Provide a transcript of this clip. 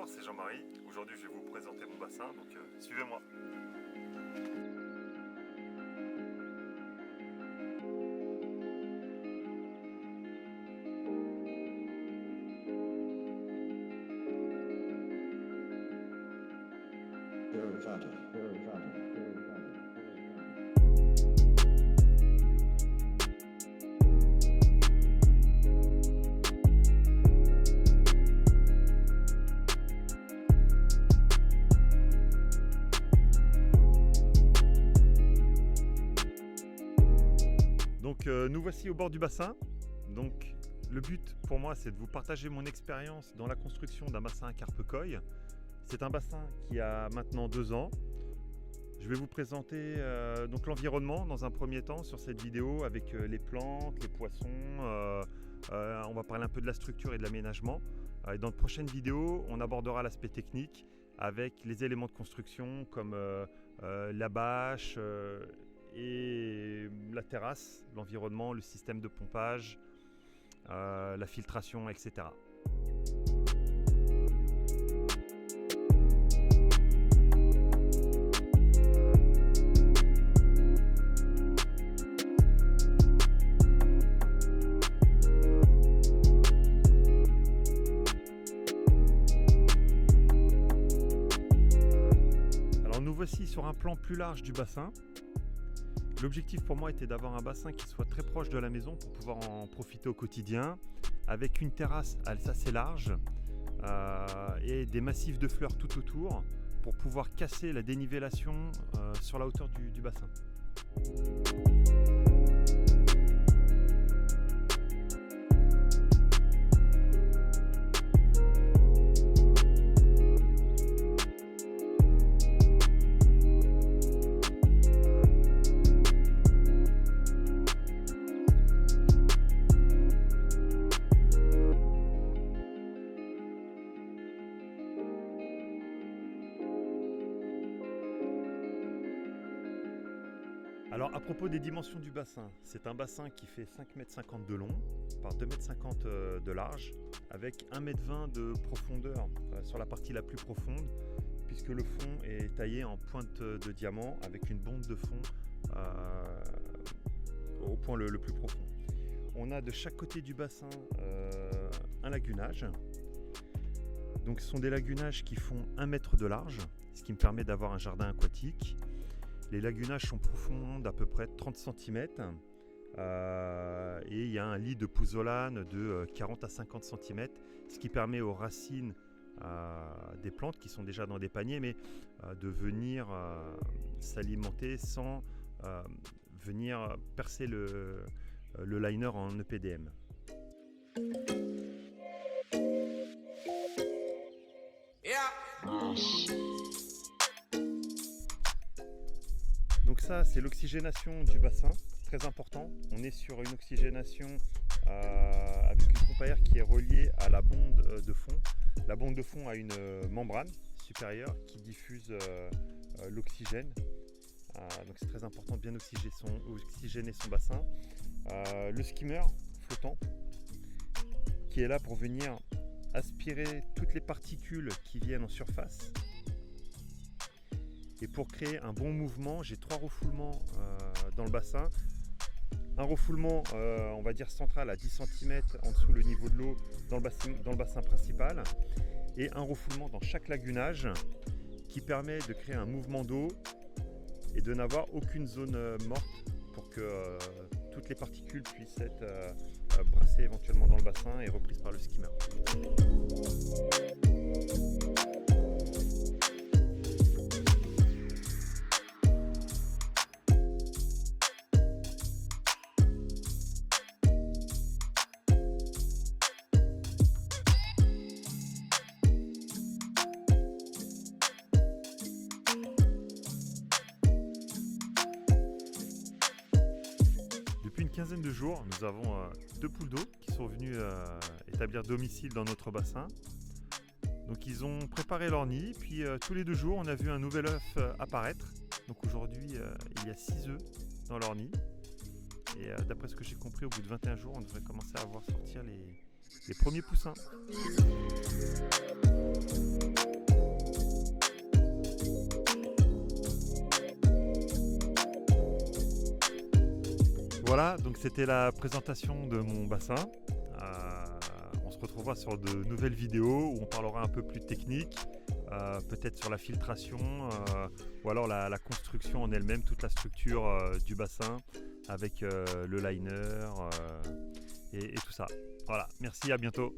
Bonjour, c'est Jean-Marie. Aujourd'hui, je vais vous présenter mon bassin, donc suivez-moi. Donc nous voici au bord du bassin. Donc le but pour moi, c'est de vous partager mon expérience dans la construction d'un bassin à carpe koi. C'est un bassin qui a maintenant 2 ans. Je vais vous présenter donc l'environnement dans un premier temps sur cette vidéo avec les plantes, les poissons. On va parler un peu de la structure et de l'aménagement. Et dans de prochaines vidéos, on abordera l'aspect technique avec les éléments de construction comme la bâche et la terrasse, l'environnement, le système de pompage, la filtration, etc. Alors nous voici sur un plan plus large du bassin. L'objectif pour moi était d'avoir un bassin qui soit très proche de la maison pour pouvoir en profiter au quotidien, avec une terrasse assez large et des massifs de fleurs tout autour pour pouvoir casser la dénivellation sur la hauteur du bassin. Alors à propos des dimensions du bassin, c'est un bassin qui fait 5,50 m de long par 2,50 m de large avec 1,20 m de profondeur sur la partie la plus profonde puisque le fond est taillé en pointe de diamant avec une bonde de fond au point le plus profond. On a de chaque côté du bassin un lagunage. Donc ce sont des lagunages qui font 1 mètre de large, ce qui me permet d'avoir un jardin aquatique. Les lagunages sont profonds d'à peu près 30 cm et il y a un lit de pouzzolane de 40 à 50 cm, ce qui permet aux racines des plantes qui sont déjà dans des paniers, mais de venir s'alimenter sans venir percer le liner en EPDM. Donc ça, c'est l'oxygénation du bassin, très important. On est sur une oxygénation avec une pompe à air qui est reliée à la bonde de fond. La bonde de fond a une membrane supérieure qui diffuse l'oxygène. Donc c'est très important de bien oxygéner son bassin. Le skimmer flottant qui est là pour venir aspirer toutes les particules qui viennent en surface. Et pour créer un bon mouvement, j'ai 3 refoulements dans le bassin. Un refoulement, on va dire central à 10 cm en dessous le niveau de l'eau dans le bassin principal. Et un refoulement dans chaque lagunage qui permet de créer un mouvement d'eau et de n'avoir aucune zone morte pour que toutes les particules puissent être brassées éventuellement dans le bassin et reprises par le skimmer. Depuis une quinzaine de jours, nous avons 2 poules d'eau qui sont venues établir domicile dans notre bassin. Donc ils ont préparé leur nid, puis tous les 2 jours on a vu un nouvel œuf apparaître. Donc aujourd'hui il y a 6 œufs dans leur nid. Et d'après ce que j'ai compris, au bout de 21 jours, on devrait commencer à voir sortir les premiers poussins. Voilà, donc c'était la présentation de mon bassin. On se retrouvera sur de nouvelles vidéos où on parlera un peu plus technique, peut-être sur la filtration ou alors la construction en elle-même, toute la structure du bassin avec le liner et tout ça. Voilà, merci, à bientôt.